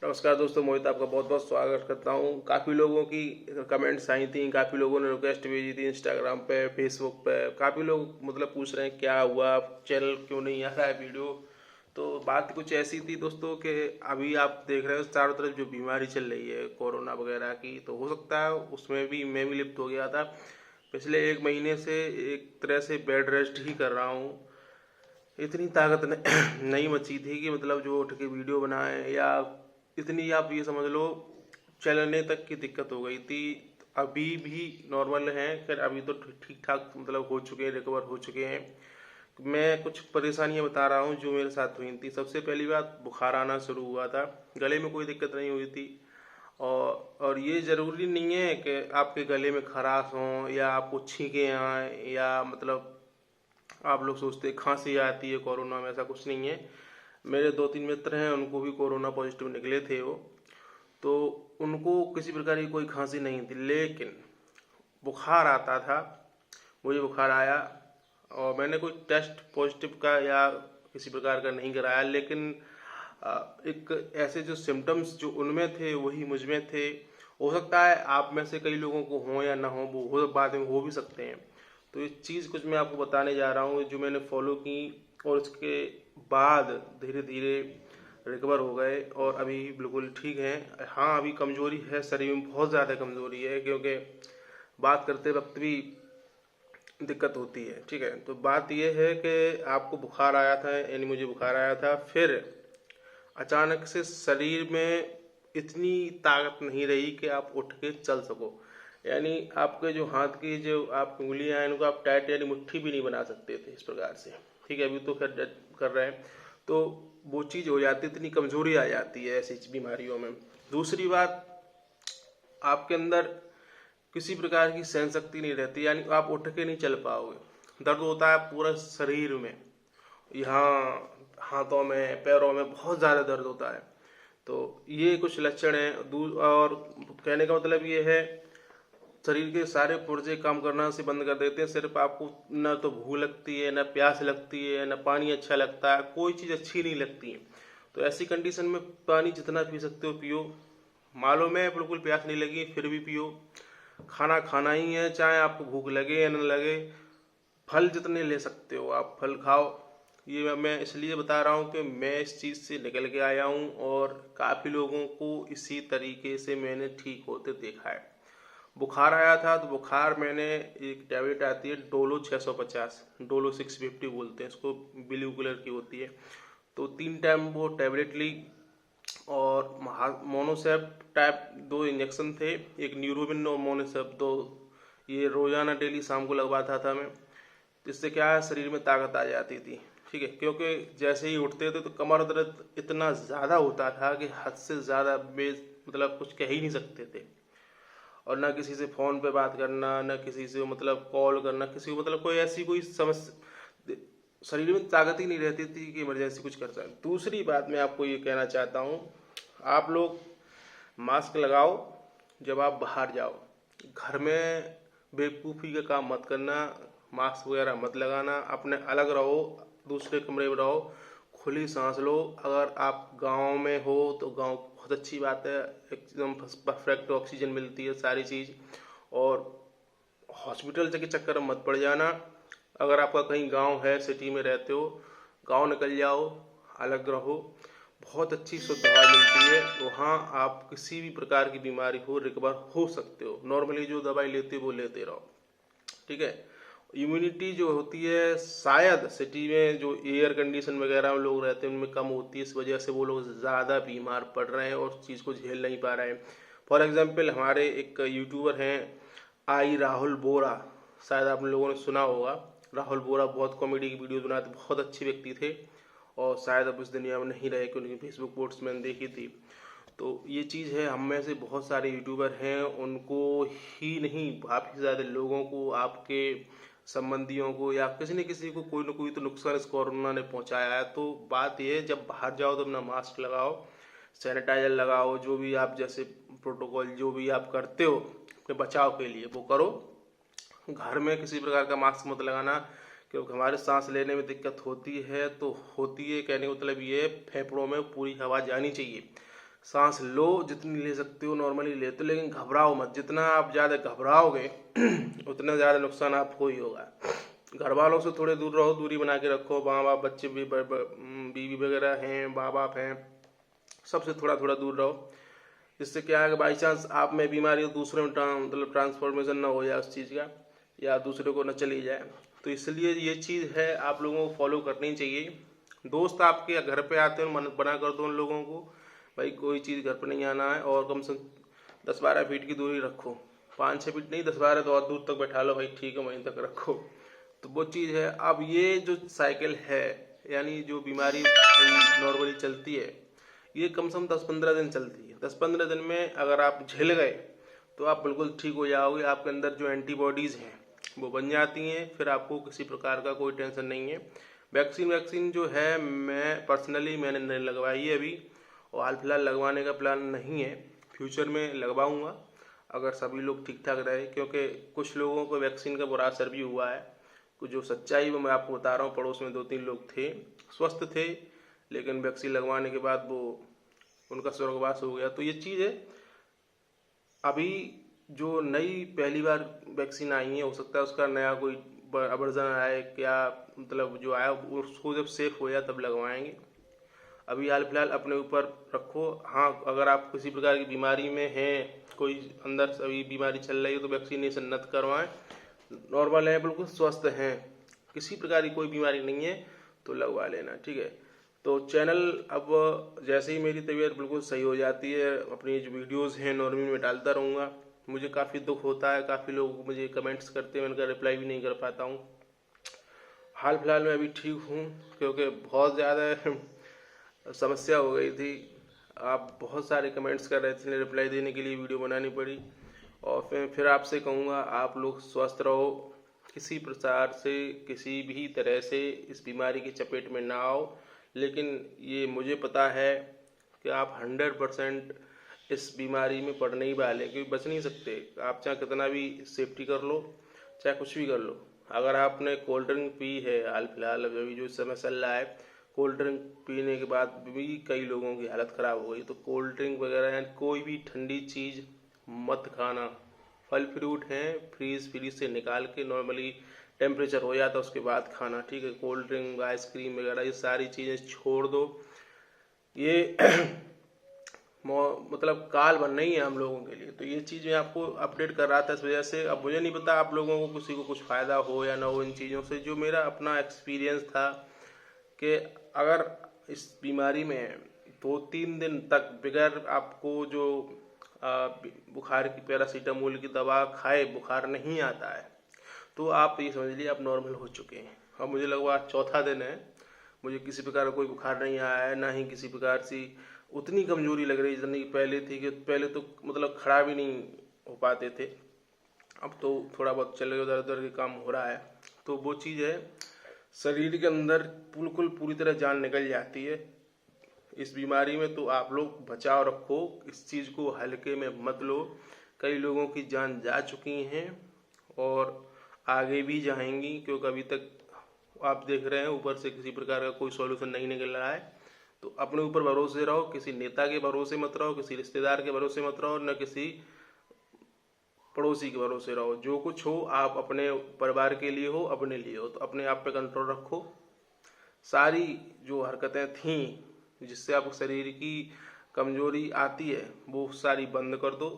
नमस्कार दोस्तों, मोहित आपका बहुत बहुत स्वागत करता हूँ। काफ़ी लोगों की कमेंट्स आई थी, काफ़ी लोगों ने रिक्वेस्ट भेजी थी इंस्टाग्राम पे, फेसबुक पे। काफ़ी लोग मतलब पूछ रहे हैं क्या हुआ, चैनल क्यों नहीं आ रहा है वीडियो। तो बात कुछ ऐसी थी दोस्तों कि अभी आप देख रहे हो चारों तरफ जो बीमारी चल रही है कोरोना वगैरह की, तो हो सकता है उसमें भी मैं भी लिप्त हो गया था। पिछले एक महीने से एक तरह से बेड रेस्ट ही कर रहा हूँ। इतनी ताकत नहीं बची थी कि मतलब जो उठ के वीडियो बनाए, या इतनी आप ये समझ लो चलने तक की दिक्कत हो गई थी। अभी भी नॉर्मल है, खैर अभी तो ठीक ठाक मतलब हो चुके हैं, रिकवर हो चुके हैं। मैं कुछ परेशानियां बता रहा हूँ जो मेरे साथ हुई थी। सबसे पहली बात, बुखार आना शुरू हुआ था। गले में कोई दिक्कत नहीं हुई थी। और ये ज़रूरी नहीं है कि आपके गले में खराश हो या आपको छींके आए, या मतलब आप लोग सोचते हैं खांसी आती है कोरोना में, ऐसा कुछ नहीं है। मेरे दो तीन मित्र हैं, उनको भी कोरोना पॉजिटिव निकले थे वो। तो उनको किसी प्रकार की कोई खांसी नहीं थी, लेकिन बुखार आता था। मुझे बुखार आया और मैंने कोई टेस्ट पॉजिटिव का या किसी प्रकार का नहीं कराया, लेकिन एक ऐसे जो सिम्टम्स जो उनमें थे वही मुझ में थे। हो सकता है आप में से कई लोगों को हो या ना हो बाद में हो भी सकते हैं। तो इस चीज़ कुछ मैं आपको बताने जा रहा हूँ जो मैंने फॉलो की, और उसके बाद धीरे धीरे रिकवर हो गए और अभी बिल्कुल ठीक हैं। हाँ, अभी कमज़ोरी है शरीर में, बहुत ज़्यादा कमज़ोरी है, क्योंकि बात करते वक्त भी दिक्कत होती है। ठीक है, तो बात यह है कि आपको बुखार आया था, यानी मुझे बुखार आया था, फिर अचानक से शरीर में इतनी ताकत नहीं रही कि आप उठ के चल सको। यानी आपके जो हाथ की जो आप उंगलियां हैं उनको आप टाइट यानी मुट्ठी भी नहीं बना सकते थे इस प्रकार से। ठीक है, अभी तो खैर कर रहे हैं। तो वो चीज़ हो जाती है, इतनी कमज़ोरी आ जाती है ऐसी बीमारियों में। दूसरी बात, आपके अंदर किसी प्रकार की सहन शक्ति नहीं रहती, यानी आप उठ के नहीं चल पाओगे। दर्द होता है पूरा शरीर में, यहाँ हाथों में पैरों में बहुत ज़्यादा दर्द होता है। तो ये कुछ लक्षण हैं। और कहने का मतलब ये है, शरीर के सारे पुर्जे काम करना से बंद कर देते हैं। सिर्फ आपको न तो भूख लगती है, न प्यास लगती है, न पानी अच्छा लगता है, कोई चीज़ अच्छी नहीं लगती है। तो ऐसी कंडीशन में पानी जितना पी सकते हो पियो। मालूम है बिल्कुल प्यास नहीं लगी फिर भी पियो। खाना खाना ही है, चाहे आपको भूख लगे या न लगे। फल जितने ले सकते हो आप फल खाओ। ये मैं इसलिए बता रहा हूँ कि मैं इस चीज़ से निकल के आया हूँ, और काफ़ी लोगों को इसी तरीके से मैंने ठीक होते देखा है। बुखार आया था तो बुखार मैंने, एक टैबलेट आती है डोलो 650, डोलो 650 बोलते हैं इसको, ब्लू कलर की होती है। तो 3 टाइम वो टैबलेट ली, और मोनोसेप टाइप 2 इंजेक्शन थे, एक न्यूरोबिन और मोनोसेप 2। ये रोजाना डेली शाम को लगवाता था मैं। जिससे क्या है, शरीर में ताकत आ जाती थी। ठीक है, क्योंकि जैसे ही उठते थे तो कमर दर्द इतना ज़्यादा होता था कि हद से ज़्यादा, मतलब कुछ कह ही नहीं सकते थे। और ना किसी से फ़ोन पे बात करना, ना किसी से मतलब कॉल करना, किसी को मतलब कोई ऐसी कोई समस्या, शरीर में ताकत ही नहीं रहती थी कि इमरजेंसी कुछ कर सकते। दूसरी बात मैं आपको ये कहना चाहता हूँ, आप लोग मास्क लगाओ जब आप बाहर जाओ। घर में बेवकूफ़ी का काम मत करना, मास्क वगैरह मत लगाना, अपने अलग रहो, दूसरे कमरे में रहो, खुली सांस लो। अगर आप गांव में हो तो गांव बहुत अच्छी बात है, एकदम परफेक्ट ऑक्सीजन मिलती है सारी चीज़। और हॉस्पिटल के चक्कर में मत पड़ जाना। अगर आपका कहीं गांव है, सिटी में रहते हो, गांव निकल जाओ, अलग रहो। बहुत अच्छी शुद्ध हवा मिलती है वहाँ, आप किसी भी प्रकार की बीमारी हो रिकवर हो सकते हो। नॉर्मली जो दवाई लेते हो वो लेते रहो। ठीक है, इम्यूनिटी जो होती है शायद सिटी में जो एयर कंडीशन वगैरह में लोग रहते हैं उनमें कम होती है, इस वजह से वो लोग ज़्यादा बीमार पड़ रहे हैं और उस चीज़ को झेल नहीं पा रहे हैं। फॉर एग्जांपल, हमारे एक यूट्यूबर हैं आई राहुल बोरा, शायद आप लोगों ने सुना होगा। राहुल बोरा बहुत कॉमेडी की वीडियो बनाते, बहुत अच्छे व्यक्ति थे, और शायद अब इस दुनिया में नहीं रहे, कि उनकी फेसबुक पोस्ट मैंने देखी थी। तो ये चीज़ है, हम में से बहुत सारे यूट्यूबर हैं, उनको ही नहीं काफ़ी ज़्यादा लोगों को, आपके संबंधियों को या किसी न किसी को कोई ना कोई तो नुकसान इस कोरोना ने पहुंचाया है। तो बात ये है, जब बाहर जाओ तो अपना मास्क लगाओ, सैनिटाइजर लगाओ, जो भी आप जैसे प्रोटोकॉल जो भी आप करते हो अपने बचाव के लिए वो करो। घर में किसी प्रकार का मास्क मत लगाना, क्योंकि हमारे सांस लेने में दिक्कत होती है तो होती है। कहने का मतलब ये, फेफड़ों में पूरी हवा जानी चाहिए। सांस लो जितनी ले सकते हो नॉर्मली लेते, लेकिन घबराओ मत। जितना आप ज़्यादा घबराओगे उतना ज़्यादा नुकसान आपको ही होगा। घर वालों से थोड़े दूर रहो, दूरी बना के रखो। माँ बाप, बच्चे भी, बीवी वगैरह हैं, माँ बाप हैं, सबसे थोड़ा थोड़ा दूर रहो। इससे क्या है कि बाई चांस आप में बीमारी हो, दूसरे में मतलब ट्रांसफॉर्मेशन ना हो जाए उस चीज़ का, या दूसरे को न चली जाए। तो इसलिए ये चीज़ है आप लोगों को फॉलो करनी चाहिए। दोस्त आपके घर पे आते हैं, मन बना कर दो उन लोगों को, भाई कोई चीज़ घर पर नहीं आना है, और कम से कम 10-12 फीट की दूरी रखो। 5-6 फीट नहीं, 10-12 तो और दूर तक बैठा लो भाई, ठीक है, वहीं तक रखो। तो वो चीज़ है। अब ये जो साइकिल है, यानी जो बीमारी नॉर्मली चलती है, ये कम से कम 10-15 दिन चलती है। 10-15 दिन में अगर आप झेल गए तो आप बिल्कुल ठीक हो जाओगे। आपके अंदर जो एंटीबॉडीज़ हैं वो बन जाती हैं, फिर आपको किसी प्रकार का कोई टेंशन नहीं है। वैक्सीन जो है, मैं पर्सनली मैंने नहीं लगवाई है अभी, और हाल फिलहाल लगवाने का प्लान नहीं है। फ्यूचर में लगवाऊंगा अगर सभी लोग ठीक ठाक रहे, क्योंकि कुछ लोगों को वैक्सीन का बुरा असर भी हुआ है। कुछ जो सच्चाई वो मैं आपको बता रहा हूँ, पड़ोस में 2-3 लोग थे, स्वस्थ थे, लेकिन वैक्सीन लगवाने के बाद वो उनका स्वर्गवास हो गया। तो ये चीज़ है। अभी जो नई पहली बार वैक्सीन आई है, हो सकता है उसका नया कोई वर्जन आए, क्या मतलब जो आया उसको जब सेफ हो जाए तब लगवाएंगे। अभी हाल फिलहाल अपने ऊपर रखो। हाँ, अगर आप किसी प्रकार की बीमारी में हैं, कोई अंदर से अभी बीमारी चल रही है, तो वैक्सीनेशन न करवाएं। नॉर्मल है, बिल्कुल स्वस्थ हैं, किसी प्रकार की कोई बीमारी नहीं है, तो लगवा लेना, ठीक है। तो चैनल अब जैसे ही मेरी तबीयत बिल्कुल सही हो जाती है, अपनी जो वीडियोस हैं नॉर्मल में डालता रहूँगा। मुझे काफ़ी दुख होता है, काफ़ी लोग मुझे कमेंट्स करते हैं, मैं उनका रिप्लाई भी नहीं कर पाता हूँ। हाल फिलहाल में अभी ठीक हूँ, क्योंकि बहुत ज़्यादा समस्या हो गई थी। आप बहुत सारे कमेंट्स कर रहे थे, रिप्लाई देने के लिए वीडियो बनानी पड़ी। और फिर आपसे कहूँगा, आप लोग स्वस्थ रहो, किसी प्रकार से, किसी भी तरह से इस बीमारी की चपेट में ना आओ। लेकिन ये मुझे पता है कि आप 100% इस बीमारी में पड़ने ही वाले, क्योंकि बच नहीं सकते। आप चाहे कितना भी सेफ्टी कर लो, चाहे कुछ भी कर लो। अगर आपने कोल्ड ड्रिंक पी है, हाल फिलहाल अभी जो समय चल रहा है, कोल्ड ड्रिंक पीने के बाद भी कई लोगों की हालत ख़राब हो गई। तो कोल्ड ड्रिंक वगैरह या कोई भी ठंडी चीज़ मत खाना। फल फ्रूट हैं, फ्रीज से निकाल के नॉर्मली टेम्परेचर हो जाता है उसके बाद खाना, ठीक है। कोल्ड ड्रिंक, आइसक्रीम वगैरह ये सारी चीज़ें छोड़ दो। ये मतलब काल बन नहीं है हम लोगों के लिए। तो ये चीज़ मैं आपको अपडेट कर रहा था इस वजह से। अब मुझे नहीं पता आप लोगों को किसी को कुछ फ़ायदा हो या ना हो इन चीज़ों से। जो मेरा अपना एक्सपीरियंस था कि अगर इस बीमारी में 2-3 दिन तक बगैर आपको जो बुखार की पैरासीटामोल की दवा खाए बुखार नहीं आता है, तो आप ये समझ लीजिए आप नॉर्मल हो चुके हैं। अब मुझे लगा चौथा दिन है, मुझे किसी प्रकार का कोई बुखार नहीं आया है, ना ही किसी प्रकार से उतनी कमजोरी लग रही जितनी पहले थी, कि पहले तो मतलब खड़ा भी नहीं हो पाते थे। अब तो थोड़ा बहुत चले, उधर उधर के काम हो रहा है। तो वो चीज़ है, शरीर के अंदर बिल्कुल पूरी तरह जान निकल जाती है इस बीमारी में। तो आप लोग बचाव रखो, इस चीज़ को हल्के में मत लो। कई लोगों की जान जा चुकी हैं और आगे भी जाएंगी, क्योंकि अभी तक आप देख रहे हैं ऊपर से किसी प्रकार का कोई सॉल्यूशन नहीं निकल रहा है। तो अपने ऊपर भरोसे रहो, किसी नेता के भरोसे मत रहो, किसी रिश्तेदार के भरोसे मत रहो, न किसी पड़ोसी के भरोसे रहो। जो कुछ हो आप अपने परिवार के लिए हो, अपने लिए हो, तो अपने आप पे कंट्रोल रखो। सारी जो हरकतें थीं जिससे आपको शरीर की कमजोरी आती है, वो सारी बंद कर दो।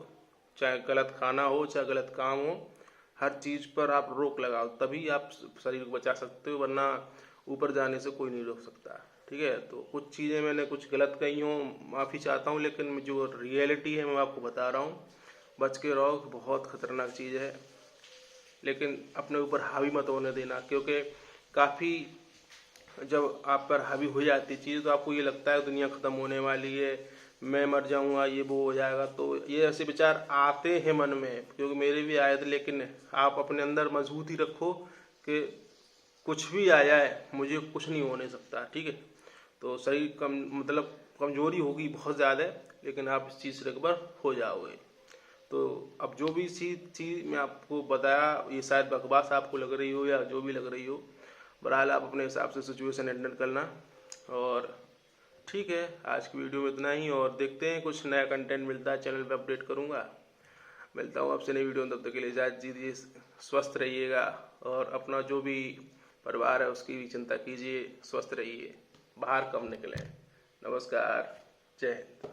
चाहे गलत खाना हो, चाहे गलत काम हो, हर चीज़ पर आप रोक लगाओ, तभी आप शरीर को बचा सकते हो, वरना ऊपर जाने से कोई नहीं रोक सकता, ठीक है। तो कुछ चीज़ें मैंने कुछ गलत कही हों, माफ़ी चाहता हूँ, लेकिन जो रियलिटी है मैं आपको बता रहा हूँ। बच के रहो, बहुत ख़तरनाक चीज़ है, लेकिन अपने ऊपर हावी मत होने देना। क्योंकि काफ़ी जब आप पर हावी हो जाती चीज़, तो आपको ये लगता है दुनिया ख़त्म होने वाली है, मैं मर जाऊंगा, ये वो हो जाएगा। तो ये ऐसे विचार आते हैं मन में, क्योंकि मेरे भी आए थे। लेकिन आप अपने अंदर मजबूती रखो कि कुछ भी आ जाए मुझे कुछ नहीं होने सकता, ठीक है। तो शरीर मतलब कमजोरी होगी बहुत ज़्यादा, लेकिन आप इस चीज़ से रिकवर हो जाओगे। तो अब जो भी चीज़ मैं आपको बताया, ये शायद बकवास आपको लग रही हो या जो भी लग रही हो, बहरहाल आप अपने हिसाब से सिचुएशन हैंडल करना और ठीक है, आज की वीडियो में इतना ही, और देखते हैं कुछ नया कंटेंट मिलता है चैनल पे अपडेट करूँगा। मिलता हूँ आपसे नई वीडियो में, तब तक के लिए इजाज़त दीजिए। स्वस्थ रहिएगा और अपना जो भी परिवार है उसकी भी चिंता कीजिए। स्वस्थ रहिए, बाहर कम निकलें। नमस्कार, जय हिंद।